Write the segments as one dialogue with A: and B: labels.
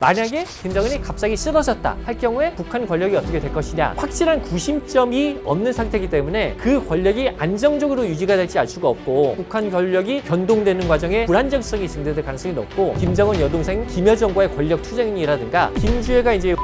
A: 만약에 김정은이 갑자기 쓰러졌다 할 경우에 북한 권력이 어떻게 될 것이냐, 확실한 구심점이 없는 상태이기 때문에 그 권력이 안정적으로 유지가 될지 알 수가 없고, 북한 권력이 변동되는 과정에 불안정성이 증대될 가능성이 높고, 김정은 여동생 김여정과의 권력 투쟁이라든가, 김주애가 이제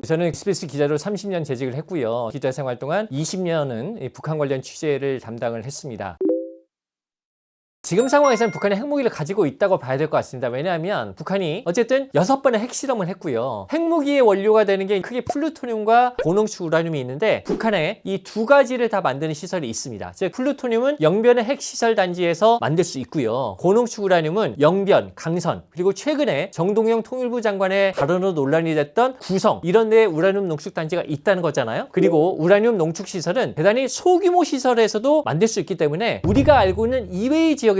A: 저는 SBS 기자로 30년 재직을 했고요. 기자 생활 동안 20년은 북한 관련 취재를 담당을 했습니다. 지금 상황에서는 북한이 핵무기를 가지고 있다고 봐야 될 것 같습니다. 왜냐하면 북한이 어쨌든 6번의 핵실험을 했고요. 핵무기의 원료가 되는 게 크게 플루토늄과 고농축 우라늄이 있는데, 북한에 이 두 가지를 다 만드는 시설이 있습니다. 즉 플루토늄은 영변의 핵시설 단지에서 만들 수 있고요. 고농축 우라늄은 영변, 강선, 그리고 최근에 정동영 통일부 장관의 발언으로 논란이 됐던 구성, 이런 데에 우라늄 농축 단지가 있다는 거잖아요. 그리고 우라늄 농축 시설은 대단히 소규모 시설에서도 만들 수 있기 때문에 우리가 알고 있는 이외의 지역에서도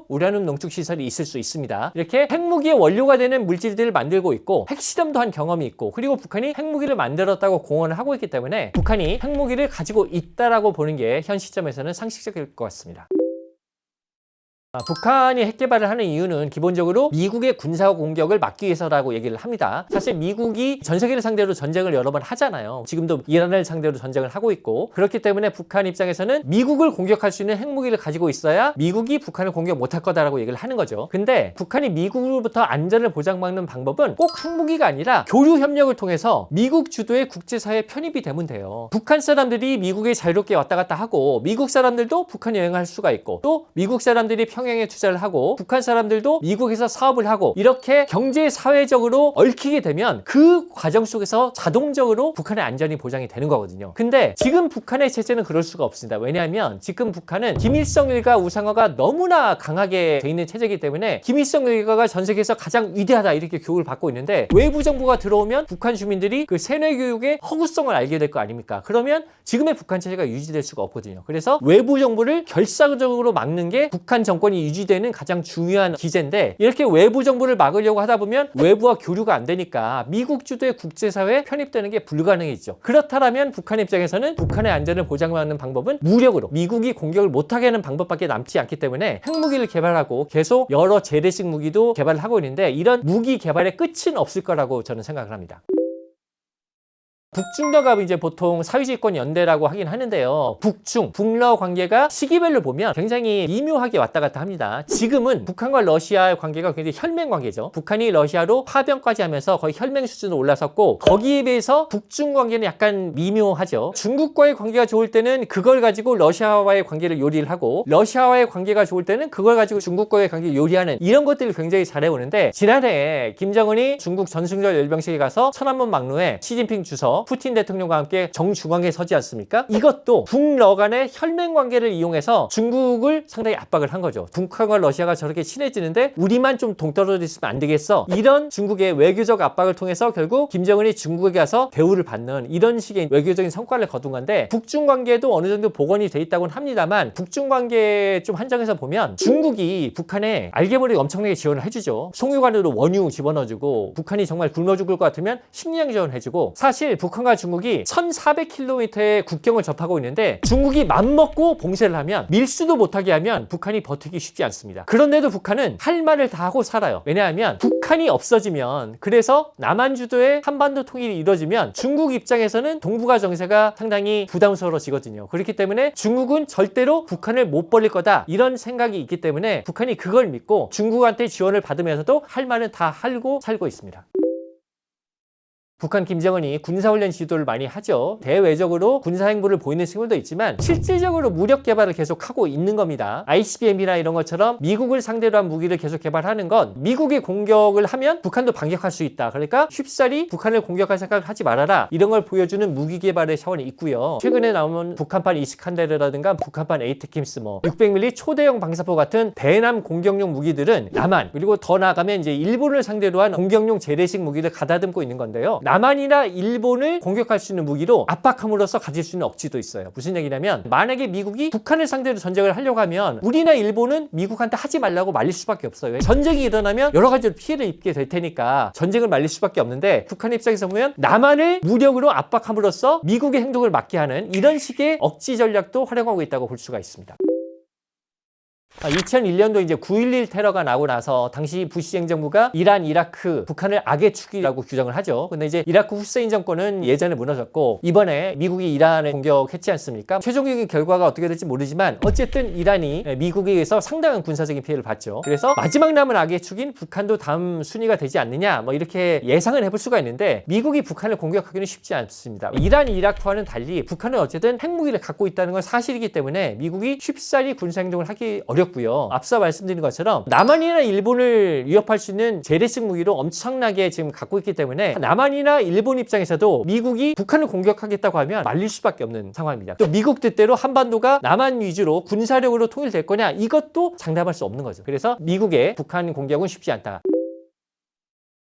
A: 우라늄 농축 시설이 있을 수 있습니다. 이렇게 핵무기의 원료가 되는 물질들을 만들고 있고, 핵실험도 한 경험이 있고, 그리고 북한이 핵무기를 만들었다고 공언을 하고 있기 때문에 북한이 핵무기를 가지고 있다라고 보는 게 현 시점에서는 상식적일 것 같습니다. 북한이 핵 개발을 하는 이유는 기본적으로 미국의 군사 공격을 막기 위해서라고 얘기를 합니다. 사실 미국이 전 세계를 상대로 전쟁을 여러 번 하잖아요. 지금도 이란을 상대로 전쟁을 하고 있고, 그렇기 때문에 북한 입장에서는 미국을 공격할 수 있는 핵무기를 가지고 있어야 미국이 북한을 공격 못할 거다라고 얘기를 하는 거죠. 근데 북한이 미국으로부터 안전을 보장받는 방법은 꼭 핵무기가 아니라 교류 협력을 통해서 미국 주도의 국제사회에 편입이 되면 돼요. 북한 사람들이 미국에 자유롭게 왔다 갔다 하고, 미국 사람들도 북한 여행할 수가 있고, 또 미국 사람들이 평양에 투자를 하고, 북한 사람들도 미국에서 사업을 하고, 이렇게 경제 사회적으로 얽히게 되면 그 과정 속에서 자동적으로 북한의 안전이 보장이 되는 거거든요. 근데 지금 북한의 체제는 그럴 수가 없습니다. 왜냐하면 지금 북한은 김일성 일가 우상화가 너무나 강하게 돼 있는 체제이기 때문에 김일성 일가가 전 세계에서 가장 위대하다 이렇게 교육을 받고 있는데, 외부 정부가 들어오면 북한 주민들이 그 세뇌 교육의 허구성을 알게 될 거 아닙니까? 그러면 지금의 북한 체제가 유지될 수가 없거든요. 그래서 외부 정부를 결사적으로 막는 게 북한 정권이 유지되는 가장 중요한 기제인데, 이렇게 외부 정부를 막으려고 하다 보면 외부와 교류가 안 되니까 미국 주도의 국제사회에 편입되는 게 불가능해지죠. 그렇다면 북한 입장에서는 북한의 안전을 보장하는 방법은 무력으로 미국이 공격을 못하게 하는 방법밖에 남지 않기 때문에 핵무기를 개발하고 계속 여러 재래식 무기도 개발을 하고 있는데, 이런 무기 개발의 끝은 없을 거라고 저는 생각을 합니다. 북중러가 이제 보통 사회주의권 연대라고 하긴 하는데요. 북중, 북러 관계가 시기별로 보면 굉장히 미묘하게 왔다 갔다 합니다. 지금은 북한과 러시아의 관계가 굉장히 혈맹 관계죠. 북한이 러시아로 파병까지 하면서 거의 혈맹 수준으로 올라섰고, 거기에 비해서 북중 관계는 약간 미묘하죠. 중국과의 관계가 좋을 때는 그걸 가지고 러시아와의 관계를 요리를 하고, 러시아와의 관계가 좋을 때는 그걸 가지고 중국과의 관계를 요리하는, 이런 것들을 굉장히 잘해오는데, 지난해 김정은이 중국 전승절 열병식에 가서 천안문 막루에 시진핑 주석, 푸틴 대통령과 함께 정중앙에 서지 않습니까? 이것도 북러 간의 혈맹 관계를 이용해서 중국을 상당히 압박을 한 거죠. 북한과 러시아가 저렇게 친해지는데 우리만 좀 동떨어져 있으면 안 되겠어. 이런 중국의 외교적 압박을 통해서 결국 김정은이 중국에 가서 대우를 받는, 이런 식의 외교적인 성과를 거둔 건데, 북중 관계도 어느 정도 복원이 돼 있다고는 합니다만, 북중 관계 좀 한정해서 보면 중국이 북한에 알게 모르게 엄청나게 지원을 해주죠. 송유관으로 원유 집어넣어주고, 북한이 정말 굶어 죽을 것 같으면 식량 지원해주고, 사실 북한과 중국이 1400km의 국경을 접하고 있는데, 중국이 맘먹고 봉쇄를 하면, 밀수도 못하게 하면 북한이 버티기 쉽지 않습니다. 그런데도 북한은 할 말을 다 하고 살아요. 왜냐하면 북한이 없어지면, 그래서 남한 주도의 한반도 통일이 이루어지면 중국 입장에서는 동북아 정세가 상당히 부담스러워지거든요. 그렇기 때문에 중국은 절대로 북한을 못 버릴 거다, 이런 생각이 있기 때문에 북한이 그걸 믿고 중국한테 지원을 받으면서도 할 말은 다 하고 살고 있습니다. 북한 김정은이 군사훈련 지도를 많이 하죠. 대외적으로 군사행보를 보이는 친구도 있지만 실질적으로 무력 개발을 계속하고 있는 겁니다. ICBM이나 이런 것처럼 미국을 상대로 한 무기를 계속 개발하는 건, 미국이 공격을 하면 북한도 반격할 수 있다, 그러니까 쉽사리 북한을 공격할 생각을 하지 말아라, 이런 걸 보여주는 무기 개발의 차원이 있고요. 최근에 나온 북한판 이스칸데르라든가 북한판 에이트킴스, 600mm 초대형 방사포 같은 대남 공격용 무기들은 남한, 그리고 더 나아가면 이제 일본을 상대로 한 공격용 재래식 무기를 가다듬고 있는 건데요. 남한이나 일본을 공격할 수 있는 무기로 압박함으로써 가질 수 있는 억지도 있어요. 무슨 얘기냐면, 만약에 미국이 북한을 상대로 전쟁을 하려고 하면 우리나 일본은 미국한테 하지 말라고 말릴 수밖에 없어요. 전쟁이 일어나면 여러 가지로 피해를 입게 될 테니까 전쟁을 말릴 수밖에 없는데, 북한 입장에서 보면 남한을 무력으로 압박함으로써 미국의 행동을 막게 하는, 이런 식의 억지 전략도 활용하고 있다고 볼 수가 있습니다. 2001년도 이제 9.11 테러가 나고 나서 당시 부시 행정부가 이란, 이라크, 북한을 악의 축이라고 규정을 하죠. 근데 이제 이라크 후세인 정권은 예전에 무너졌고 이번에 미국이 이란을 공격했지 않습니까? 최종적인 결과가 어떻게 될지 모르지만 어쨌든 이란이 미국에 의해서 상당한 군사적인 피해를 봤죠. 그래서 마지막 남은 악의 축인 북한도 다음 순위가 되지 않느냐 뭐 이렇게 예상은 해볼 수가 있는데 미국이 북한을 공격하기는 쉽지 않습니다. 이란, 이라크와는 달리 북한은 어쨌든 핵무기를 갖고 있다는 건 사실이기 때문에 미국이 쉽사리 군사행동을 하기 어렵고요. 앞서 말씀드린 것처럼 남한이나 일본을 위협할 수 있는 재래식 무기로 엄청나게 지금 갖고 있기 때문에 남한이나 일본 입장에서도 미국이 북한을 공격하겠다고 하면 말릴 수밖에 없는 상황입니다. 또 미국 뜻대로 한반도가 남한 위주로 군사력으로 통일될 거냐 이것도 장담할 수 없는 거죠. 그래서 미국의 북한 공격은 쉽지 않다.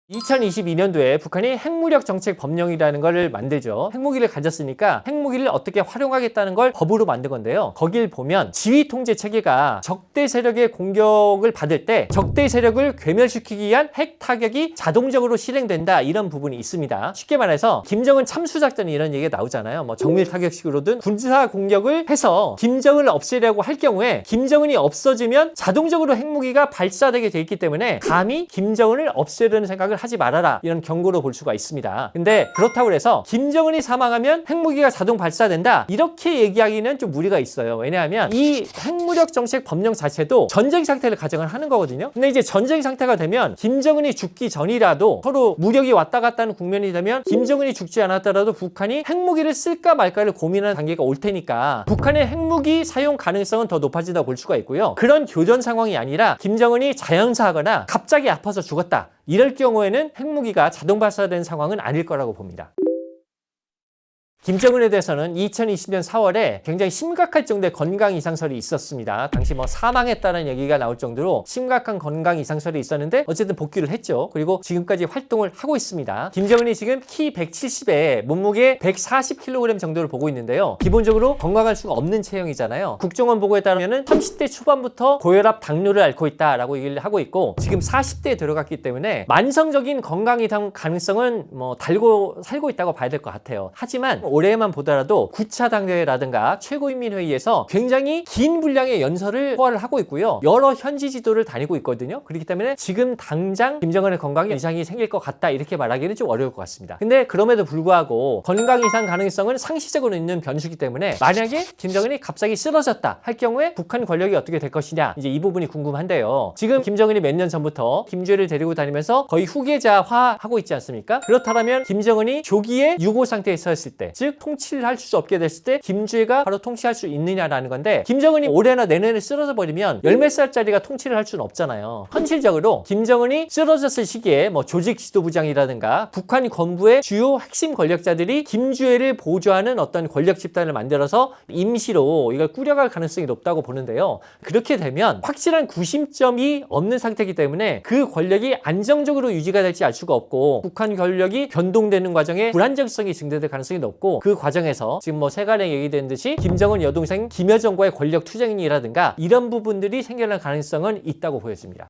A: 2022년도에 북한이 핵무력 정책 법령이라는 걸 만들죠. 핵무기를 가졌으니까 핵무기를 어떻게 활용하겠다는 걸 법으로 만든 건데요. 거길 보면 지휘 통제 체계가 적대 세력의 공격을 받을 때 적대 세력을 괴멸시키기 위한 핵 타격이 자동적으로 실행된다 이런 부분이 있습니다. 쉽게 말해서 김정은 참수작전 이런 얘기가 나오잖아요. 뭐 정밀 타격식으로든 군사 공격을 해서 김정은을 없애려고 할 경우에 김정은이 없어지면 자동적으로 핵무기가 발사되게 돼 있기 때문에 감히 김정은을 없애려는 생각을 하지 말아라 이런 경고로 볼 수가 있습니다. 근데 그렇다고 해서 김정은이 사망하면 핵무기가 자동 발사된다 이렇게 얘기하기는 좀 무리가 있어요. 왜냐하면 이 핵무력 정책 법령 자체도 전쟁 상태를 가정을 하는 거거든요. 근데 이제 전쟁 상태가 되면 김정은이 죽기 전이라도 서로 무력이 왔다 갔다 하는 국면이 되면 김정은이 죽지 않았더라도 북한이 핵무기를 쓸까 말까를 고민하는 단계가 올 테니까 북한의 핵무기 사용 가능성은 더 높아진다고 볼 수가 있고요. 그런 교전 상황이 아니라 김정은이 자연사하거나 갑자기 아파서 죽었다 이럴 경우에는 핵무기가 자동 발사된 상황은 아닐 거라고 봅니다. 김정은에 대해서는 2020년 4월에 굉장히 심각할 정도의 건강 이상설이 있었습니다. 당시 뭐 사망했다는 얘기가 나올 정도로 심각한 건강 이상설이 있었는데 어쨌든 복귀를 했죠. 그리고 지금까지 활동을 하고 있습니다. 김정은이 지금 키 170에 몸무게 140kg 정도를 보고 있는데요. 기본적으로 건강할 수가 없는 체형이잖아요. 국정원 보고에 따르면 30대 초반부터 고혈압, 당뇨를 앓고 있다라고 얘기를 하고 있고 지금 40대에 들어갔기 때문에 만성적인 건강 이상 가능성은 뭐 달고 살고 있다고 봐야 될 것 같아요. 하지만 올해만 보더라도 9차 당대회라든가 최고인민회의에서 굉장히 긴 분량의 연설을 소화를 하고 있고요. 여러 현지 지도를 다니고 있거든요. 그렇기 때문에 지금 당장 김정은의 건강에 이상이 생길 것 같다 이렇게 말하기는 좀 어려울 것 같습니다. 근데 그럼에도 불구하고 건강 이상 가능성은 상시적으로 있는 변수이기 때문에 만약에 김정은이 갑자기 쓰러졌다 할 경우에 북한 권력이 어떻게 될 것이냐 이제 이 부분이 궁금한데요. 지금 김정은이 몇 년 전부터 김주애를 데리고 다니면서 거의 후계자화하고 있지 않습니까? 그렇다면 김정은이 조기에 유고 상태에 있었을 때 즉 통치를 할 수 없게 됐을 때 김주애가 바로 통치할 수 있느냐라는 건데 김정은이 올해나 내년에 쓰러져 버리면 열 몇 살짜리가 통치를 할 수는 없잖아요. 현실적으로 김정은이 쓰러졌을 시기에 뭐 조직 지도부장이라든가 북한 건부의 주요 핵심 권력자들이 김주애를 보조하는 어떤 권력 집단을 만들어서 임시로 이걸 꾸려갈 가능성이 높다고 보는데요. 그렇게 되면 확실한 구심점이 없는 상태이기 때문에 그 권력이 안정적으로 유지가 될지 알 수가 없고 북한 권력이 변동되는 과정에 불안정성이 증대될 가능성이 높고 그 과정에서 지금 뭐 세간에 얘기된 듯이 김정은 여동생 김여정과의 권력 투쟁이라든가 이런 부분들이 생겨날 가능성은 있다고 보여집니다.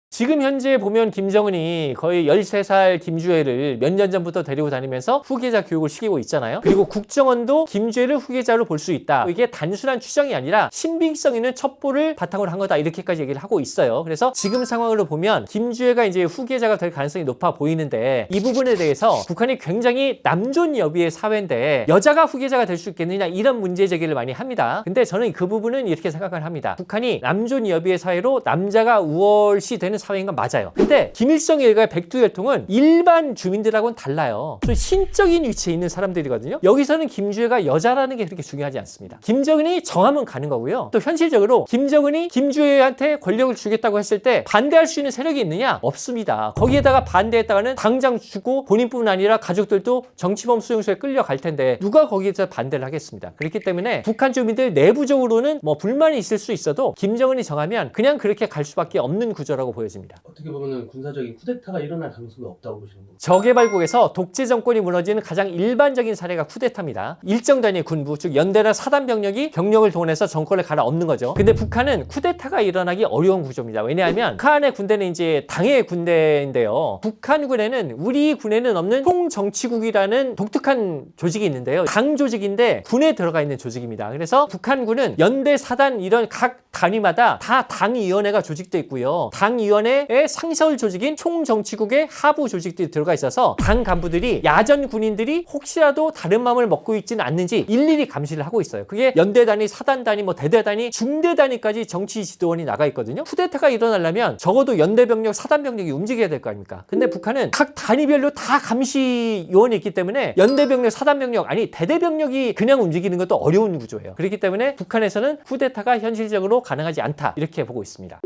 A: 지금 현재 보면 김정은이 거의 13살 김주애를 몇 년 전부터 데리고 다니면서 후계자 교육을 시키고 있잖아요. 그리고 국정원도 김주애를 후계자로 볼 수 있다. 이게 단순한 추정이 아니라 신빙성 있는 첩보를 바탕으로 한 거다. 이렇게까지 얘기를 하고 있어요. 그래서 지금 상황으로 보면 김주애가 이제 후계자가 될 가능성이 높아 보이는데 이 부분에 대해서 북한이 굉장히 남존 여비의 사회인데 여자가 후계자가 될 수 있겠느냐 이런 문제 제기를 많이 합니다. 근데 저는 그 부분은 이렇게 생각을 합니다. 북한이 남존 여비의 사회로 남자가 우월시 되는 사회인 건 맞아요. 근데 김일성 일가의 백두혈통은 일반 주민들하고는 달라요. 좀 신적인 위치에 있는 사람들이거든요. 여기서는 김주애가 여자라는 게 그렇게 중요하지 않습니다. 김정은이 정하면 가는 거고요. 또 현실적으로 김정은이 김주애한테 권력을 주겠다고 했을 때 반대할 수 있는 세력이 있느냐? 없습니다. 거기에다가 반대했다가는 당장 죽고 본인뿐 아니라 가족들도 정치범 수용소에 끌려갈 텐데 누가 거기에서 반대를 하겠습니다. 그렇기 때문에 북한 주민들 내부적으로는 뭐 불만이 있을 수 있어도 김정은이 정하면 그냥 그렇게 갈 수밖에 없는 구조라고 보여집니다. 보여집니다.
B: 어떻게 보면 군사적인 쿠데타가 일어날 가능성이 없다고 보시는 거예요?
A: 저개발국에서 독재 정권이 무너지는 가장 일반적인 사례가 쿠데타입니다. 일정 단위의 군부, 즉 연대나 사단 병력이 병력을 동원해서 정권을 갈아엎는 거죠. 근데 북한은 쿠데타가 일어나기 어려운 구조입니다. 왜냐하면 북한의 군대는 이제 당의 군대인데요. 북한군에는 우리 군에는 없는 총정치국이라는 독특한 조직이 있는데요. 당 조직인데 군에 들어가 있는 조직입니다. 그래서 북한군은 연대, 사단 이런 각 단위마다 다 당위원회가 조직되어 있고요. 당위원회의 상설 조직인 총정치국의 하부 조직들이 들어가 있어서 당 간부들이 야전 군인들이 혹시라도 다른 마음을 먹고 있지는 않는지 일일이 감시를 하고 있어요. 그게 연대 단위, 사단 단위, 뭐 대대 단위, 중대 단위까지 정치 지도원이 나가 있거든요. 쿠데타가 일어나려면 적어도 연대 병력, 사단 병력이 움직여야 될 거 아닙니까? 근데 북한은 각 단위별로 다 감시 요원이 있기 때문에 연대 병력, 사단 병력, 아니 대대 병력이 그냥 움직이는 것도 어려운 구조예요. 그렇기 때문에 북한에서는 쿠데타가 현실적으로 가능하지 않다 이렇게 보고 있습니다.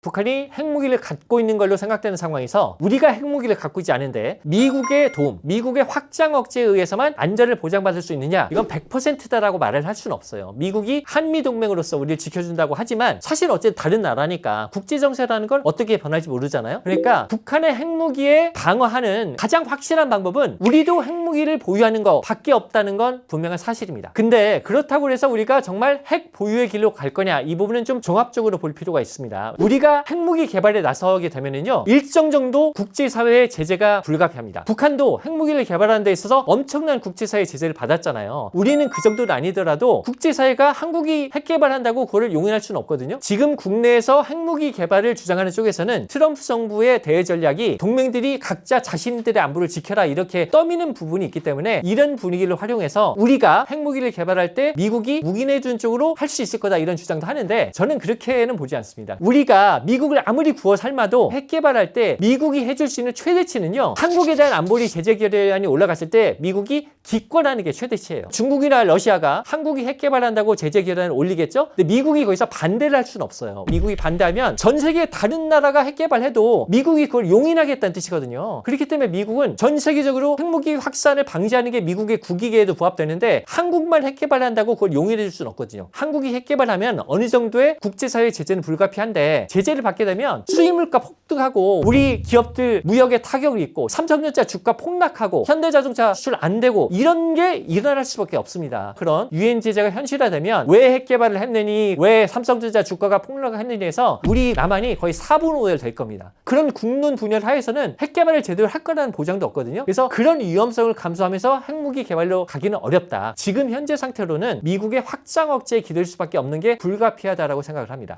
A: 북한이 핵무기를 갖고 있는 걸로 생각되는 상황에서 우리가 핵무기를 갖고 있지 않은데 미국의 도움, 미국의 확장 억제에 의해서만 안전을 보장받을 수 있느냐? 이건 100%다라고 말을 할 수는 없어요. 미국이 한미동맹으로서 우리를 지켜준다고 하지만 사실 어쨌든 다른 나라니까 국제정세라는 건 어떻게 변할지 모르잖아요. 그러니까 북한의 핵무기에 방어하는 가장 확실한 방법은 우리도 핵무기를 보유하는 거 밖에 없다는 건 분명한 사실입니다. 근데 그렇다고 해서 우리가 정말 핵 보유의 길로 갈 거냐? 이 부분은 좀 종합적으로 볼 필요가 있습니다. 우리가 핵무기 개발에 나서게 되면은요, 일정 정도 국제사회의 제재가 불가피합니다. 북한도 핵무기를 개발하는 데 있어서 엄청난 국제사회 제재를 받았잖아요. 우리는 그 정도는 아니더라도 국제사회가 한국이 핵 개발한다고 그거를 용인할 수는 없거든요. 지금 국내에서 핵무기 개발을 주장하는 쪽에서는 트럼프 정부의 대외 전략이 동맹들이 각자 자신들의 안보를 지켜라 이렇게 떠미는 부분이 있기 때문에 이런 분위기를 활용해서 우리가 핵무기를 개발할 때 미국이 묵인해준 쪽으로 할 수 있을 거다 이런 주장도 하는데 저는 그렇게는 보지 않습니다. 우리가 미국을 아무리 구워 삶아도 핵 개발할 때 미국이 해줄 수 있는 최대치는요, 한국에 대한 안보리 제재 결의안이 올라갔을 때 미국이 기권하는 게 최대치예요. 중국이나 러시아가 한국이 핵 개발한다고 제재 결의안을 올리겠죠? 근데 미국이 거기서 반대를 할 수는 없어요. 미국이 반대하면 전 세계 다른 나라가 핵 개발해도 미국이 그걸 용인하겠다는 뜻이거든요. 그렇기 때문에 미국은 전 세계적으로 핵무기 확산을 방지하는 게 미국의 국익에도 부합되는데 한국만 핵 개발한다고 그걸 용인해 줄 수는 없거든요. 한국이 핵 개발하면 어느 정도의 국제사회 제재는 불가피한데 제재를 받게 되면 수입물가 폭등하고 우리 기업들 무역에 타격을 입고 삼성전자 주가 폭락하고 현대자동차 수출 안 되고 이런 게 일어날 수밖에 없습니다. 그런 유엔 제재가 현실화되면 왜 핵 개발을 했느니 왜 삼성전자 주가가 폭락했느니 해서 우리 남한이 거의 4분 5열 될 겁니다. 그런 국론 분열 하에서는 핵 개발을 제대로 할 거라는 보장도 없거든요. 그래서 그런 위험성을 감수하면서 핵무기 개발로 가기는 어렵다. 지금 현재 상태로는 미국의 확장 억제에 기댈 수밖에 없는 게 불가피하다라고 생각을 합니다.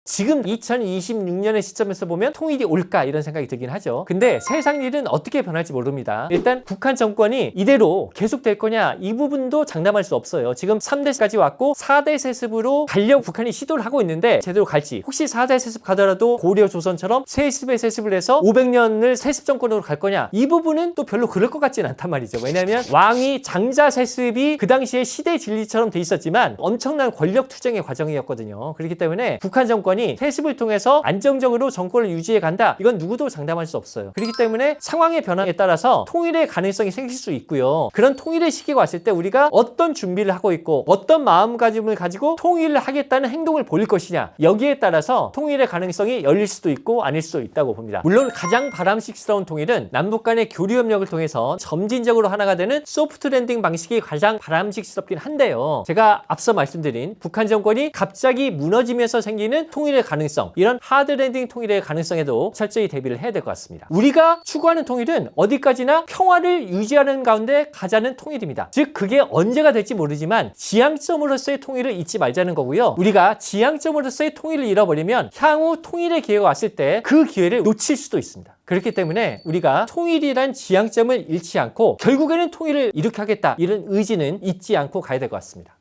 A: 지금 2026년의 시점에서 보면 통일이 올까 이런 생각이 들긴 하죠. 근데 세상 일은 어떻게 변할지 모릅니다. 일단 북한 정권이 이대로 계속될 거냐 이 부분도 장담할 수 없어요. 지금 3대까지 왔고 4대 세습으로 가려고 북한이 시도를 하고 있는데 제대로 갈지, 혹시 4대 세습 가더라도 고려 조선처럼 세습에 세습을 해서 500년을 세습 정권으로 갈 거냐, 이 부분은 또 별로 그럴 것 같지는 않단 말이죠. 왜냐하면 왕이 장자 세습이 그 당시에 시대 진리처럼 돼 있었지만 엄청난 권력 투쟁의 과정이었거든요. 그렇기 때문에 북한 정권이 세습을 통해서 안정적으로 정권을 유지해 간다, 이건 누구도 장담할 수 없어요. 그렇기 때문에 상황의 변화에 따라서 통일의 가능성이 생길 수 있고요. 그런 통일의 시기가 왔을 때 우리가 어떤 준비를 하고 있고 어떤 마음가짐을 가지고 통일을 하겠다는 행동을 보일 것이냐, 여기에 따라서 통일의 가능성이 열릴 수도 있고 아닐 수도 있다고 봅니다. 물론 가장 바람직스러운 통일은 남북 간의 교류 협력을 통해서 점진적으로 하나가 되는 소프트 랜딩 방식이 가장 바람직스럽긴 한데요. 제가 앞서 말씀드린 북한 정권이 갑자기 무너지면서 생기는 통일의 가능성, 이런 하드랜딩 통일의 가능성에도 철저히 대비를 해야 될 것 같습니다. 우리가 추구하는 통일은 어디까지나 평화를 유지하는 가운데 가자는 통일입니다. 즉 그게 언제가 될지 모르지만 지향점으로서의 통일을 잊지 말자는 거고요. 우리가 지향점으로서의 통일을 잃어버리면 향후 통일의 기회가 왔을 때 그 기회를 놓칠 수도 있습니다. 그렇기 때문에 우리가 통일이란 지향점을 잃지 않고 결국에는 통일을 이룩하겠다, 이런 의지는 잊지 않고 가야 될 것 같습니다.